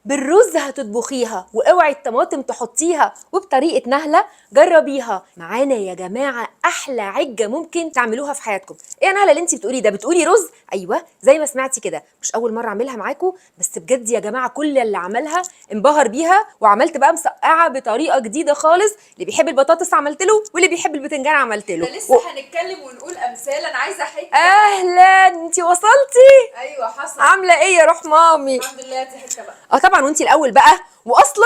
بالرز هتطبخيها، واوعي الطماطم تحطيها، وبطريقه نهله جربيها معانا يا جماعه. احلى عجه ممكن تعملوها في حياتكم. ايه يا نهله اللي انت بتقوليه ده؟ بتقولي رز؟ ايوه زي ما سمعتي كده، مش اول مره اعملها معاكم، بس بجد يا جماعه كل اللي عملها انبهر بيها. وعملت بقى مسقعه بطريقه جديده خالص، اللي بيحب البطاطس عملت له، واللي بيحب البتنجان عملت له. لسه هنتكلم ونقول امثال. انا عايزه احكي. اهلا، انت وصلتي؟ ايوه حصل. عامله ايه يا روح مامي؟ الحمد لله. تحكي بقى. طبعا، وانت الاول بقى. واصلا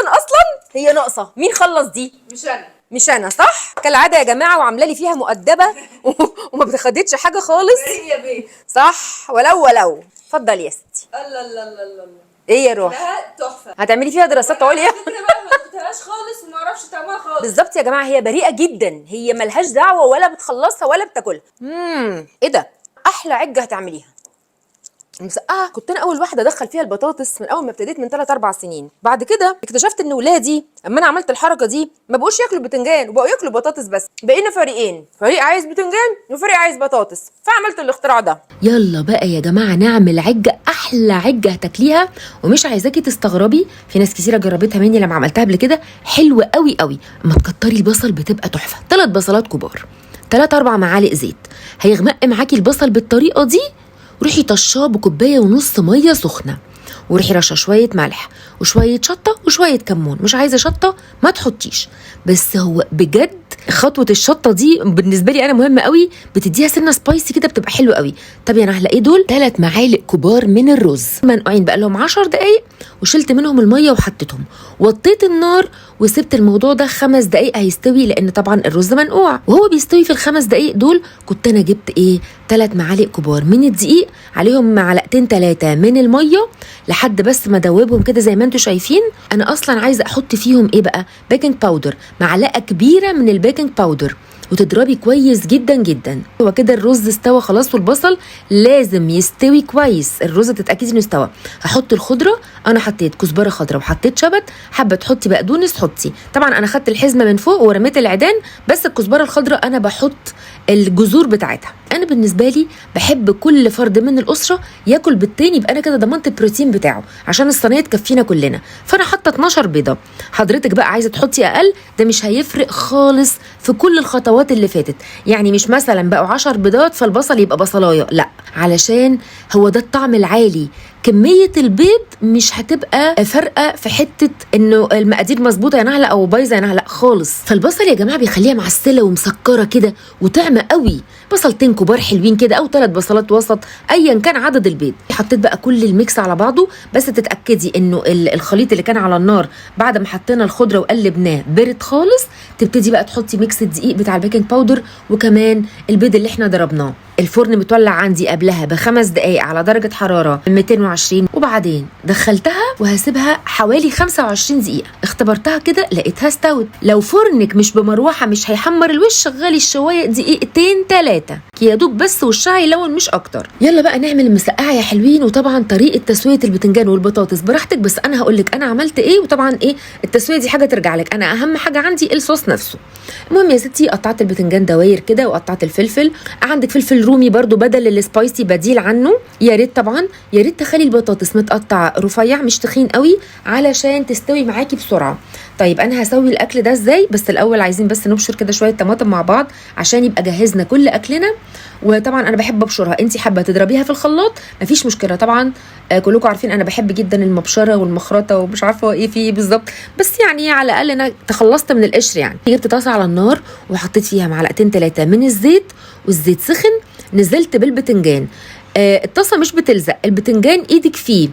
هي ناقصه. مين خلص دي؟ مش انا صح كالعاده يا جماعه، وعامله لي فيها مؤدبه وما بتاخدتش حاجه خالص. يا بيه صح. ولو اتفضلي يا ستي. الله الله الله الله. ايه يا روح؟ لا تحفه. هتعملي فيها دراسات عليا؟ فكره بقى ما دقتهاش خالص وما اعرفش طعمها خالص. بالظبط يا جماعه، هي بريئه جدا، هي ملهاش دعوه ولا بتخلصها ولا بتاكلها. ايه ده؟ احلى عجه هتعمليها. المسقعه كنت انا اول واحده ادخل فيها البطاطس من اول ما ابتديت من 3 4 سنين. بعد كده اكتشفت ان ولادي اما انا عملت الحركه دي ما بقوش ياكلوا بتنجان وبقوا ياكلوا بطاطس بس. بقينا فريقين، فريق عايز بتنجان وفريق عايز بطاطس، فعملت الاختراع ده. يلا بقى يا جماعه نعمل عجه، احلى عجه هتاكليها. ومش عايزاكي تستغربي، في ناس كتيره جربتها مني لما عملتها قبل كده، حلوه قوي قوي. اما تكتري البصل بتبقى تحفه. 3 بصلات كبار، 3 4 معالق زيت. هيغمق معاكي البصل بالطريقه دي، روحي طشاه بكوبايه ونص ميه سخنه، وروحي رشه شويه ملح وشويه شطه وشويه كمون. مش عايزه شطه ما تحطيش، بس هو بجد خطوه الشطه دي بالنسبه لي انا مهمه قوي، بتديها سنه سبايسي كده، بتبقى حلوه قوي. طب انا هلاقي دول 3 معالق كبار من الرز منقوعين بقى لهم 10 دقايق، وشلت منهم الميه وحطيتهم، وطيت النار وسبت الموضوع ده 5 دقايق هيستوي، لان طبعا الرز منقوع. وهو بيستوي في ال5 دقايق دول كنت انا جبت 3 معالق كبار من الدقيق، عليهم 2 3 من الميه، لحد بس ما ادوبهم كده زي ما انتم شايفين. انا اصلا عايزه احط فيهم بقى بيكنج باودر، معلقه كبيره من البيكنج باودر، وتضربي كويس جدا جدا. هو كده الرز استوى خلاص، والبصل لازم يستوي كويس، الرز تتاكدي انه استوى. هحط الخضره، انا حطيت كزبره خضراء وحطيت شبت، حابه تحطي بقدونس حطي. طبعا انا خدت الحزمه من فوق ورميت العيدان، بس الكزبره الخضراء انا بحط الجذور بتاعتها. انا بالنسبه لي بحب كل فرد من الاسره ياكل بالتاني، يبقى انا كده ضمنت البروتين بتاعه عشان الصينيه تكفينا كلنا. فانا حاطه 12 بيضه. حضرتك بقى عايزه تحطي اقل، ده مش هيفرق خالص في كل الخطوات اللي فاتت. يعني مش مثلا بقوا 10 بيضات فالبصل يبقى بصلايه، لا، علشان هو ده الطعم العالي. كميه البيض مش هتبقى فارقه في حته انه المقادير مظبوطه يا نهله او بايظه يا نهله خالص. فالبصل يا جماعه بيخليها معسله ومسكره كده وطعمه قوي. بصلتين كبار حلوين كده او 3 بصلات وسط، ايا كان عدد البيض. حطيت بقى كل الميكس على بعضه، بس تتاكدي انه الخليط اللي كان على النار بعد ما حطينا الخضره وقلبناه برد خالص. تبتدي بقى تحطي ميكس الدقيق بتاع البيكنج باودر وكمان البيض اللي احنا ضربناه. الفرن متولع عندي قبلها ب5 دقايق على درجه حراره 220، وبعدين دخلتها وهسيبها حوالي 25 دقيقه. اختبرتها كده لقيتها استوت. لو فرنك مش بمروحه مش هيحمر الوش، شغلي الشوايه دقيقتين 3 يا دوب بس وشها يلون مش اكتر. يلا بقى نعمل المسقعه يا حلوين. وطبعا طريقه تسويه البتنجان والبطاطس براحتك، بس انا هقول لك انا عملت ايه. وطبعا التسويه دي حاجه ترجع لك، انا اهم حاجه عندي الصوص نفسه. المهم يا ستي، قطعت البتنجان دواير كده، وقطعت الفلفل. عندك فلفل رومي برضو بدل السبايسي بديل عنه. يا ريت طبعا يا ريت تخلي البطاطس متقطع رفيع مش تخين قوي علشان تستوي معاكي بسرعه. طيب انا هسوي الاكل ده ازاي؟ بس الاول عايزين بس نبشر كده شويه طماطم مع بعض عشان يبقى جهزنا كل اكلنا. وطبعا انا بحب ابشرها، انت حابه تضربيها في الخلاط مفيش مشكله طبعا. كلكم عارفين انا بحب جدا المبشره والمخرطه ومش عارفه ايه فيه بالظبط، بس يعني على الاقل انا تخلصت من القشر. يعني جبت طاسه على النار وحطيت فيها 2 3 من الزيت، والزيت سخن. نزلت بالبتنجان. الطاسه مش بتلزق، البتنجان ايدك فيه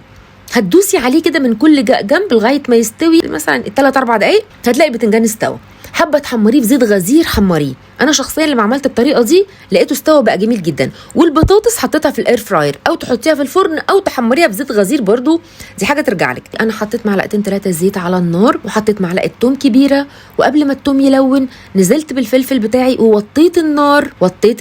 هتدوسي عليه كده من كل جنب لغايه ما يستوي مثلا 3 4 دقايق، هتلاقي البتنجان استوى. حابه تحمريه في زيت غزير حمريه. انا شخصيا لما عملت الطريقه دي لقيته استوى بقى جميل جدا. والبطاطس حطيتها في الاير فراير او تحطيها في الفرن او تحمريها في زيت غزير برضو، دي حاجه ترجع لك. انا حطيت 2 3 زيت على النار، وحطيت معلقه توم كبيره، وقبل ما التوم يلون نزلت بالفلفل بتاعي ووطيت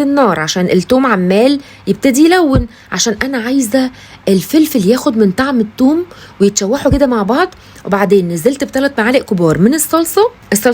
النار عشان التوم عمال يبتدي يلون، عشان انا عايزه الفلفل ياخد من طعم التوم ويتشوحوا كده مع بعض. وبعدين نزلت ب3 معالق كبار من الصلصه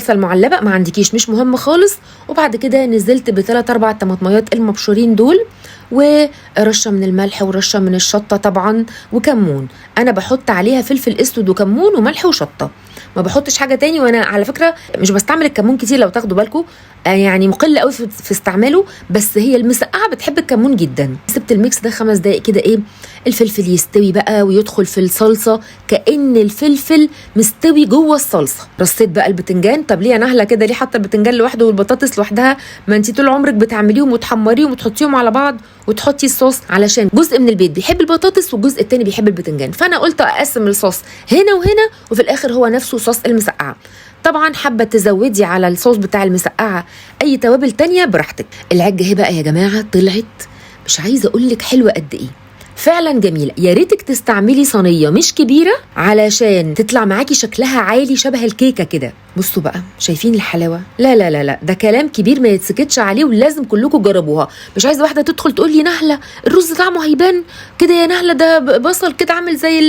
المعلبه، ما عندكيش مش مهم خالص. وبعد كده نزلت ب3 4 طماطميات المبشورين دول، ورشه من الملح ورشه من الشطه طبعا وكمون. انا بحط عليها فلفل اسود وكمون وملح وشطه، ما بحطش حاجه تاني. وانا على فكره مش بستعمل الكمون كتير لو تاخدوا بالكم، يعني مقل قوي في استعماله، بس هي المسقعه بتحب الكمون جدا. سبت الميكس ده 5 دقايق كده، ايه الفلفل يستوي بقى ويدخل في الصلصه كأن الفلفل مستوي جوه الصلصه. رصيت بقى البتنجان. طب ليه يا نهله كده؟ ليه حاطه البتنجان لوحده والبطاطس لوحدها؟ ما انت طول عمرك بتعمليهم وتحمريهم وتحطيهم على بعض وتحطي الصوص، علشان جزء من البيت بيحب البطاطس والجزء التاني بيحب البتنجان. فانا قلت اقسم الصوص هنا وهنا، وفي الاخر هو نفسه صوص المسقعه. طبعا حابه تزودي على الصوص بتاع المسقعه اي توابل تانية براحتك. العجه اهي بقى يا جماعه طلعت مش عايزه اقول لك حلوه قد ايه، فعلا جميله. يا ريتك تستعملي صينيه مش كبيره علشان تطلع معاكي شكلها عالي شبه الكيكه كده. بصوا بقى، شايفين الحلاوه؟ لا لا لا لا، ده كلام كبير ما يتسكتش عليه، ولازم كلكم تجربوها. مش عايزه واحده تدخل تقول لي نهله الرز طعمه هيبان كده يا نهله، ده بصل كده عامل زي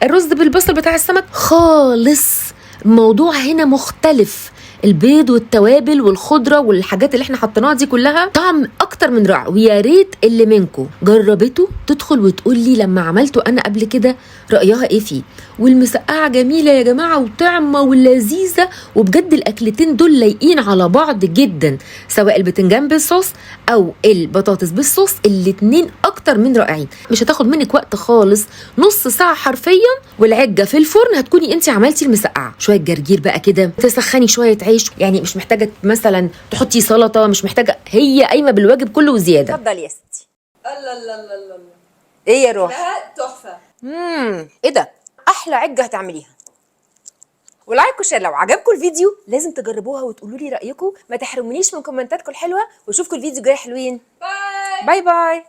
الرز بالبصل بتاع السمك خالص. الموضوع هنا مختلف. البيض والتوابل والخضره والحاجات اللي احنا حطيناها دي كلها طعم اكتر من رائع. ويا ريت اللي منكم جربته تدخل وتقول لي لما عملته انا قبل كده رايها ايه فيه. والمسقعه جميله يا جماعه وطعمه ولذيذه، وبجد الاكلتين دول لايقين على بعض جدا، سواء البتنجان بالصوص او البطاطس بالصوص، الاتنين اكتر من رائعين. مش هتاخد منك وقت خالص، نص ساعه حرفيا، والعجه في الفرن هتكوني انت عملتي المسقعه. شويه جرجير بقى كده، تسخني شويه عيش، يعني مش محتاجه مثلا تحطي سلطه، مش محتاجه، هي قايمه بالواجب كله وزياده. اتفضل يا ستي. الله الله الله الله. ايه يا روح؟ لا تحفه. ايه ده؟ احلى عجه هتعمليها. ولايك وشير لو عجبكم الفيديو، لازم تجربوها وتقولوا لي رايكم. ما تحرمونيش من كومنتاتكم الحلوه، واشوفكم الفيديو جاي حلوين. باي باي باي.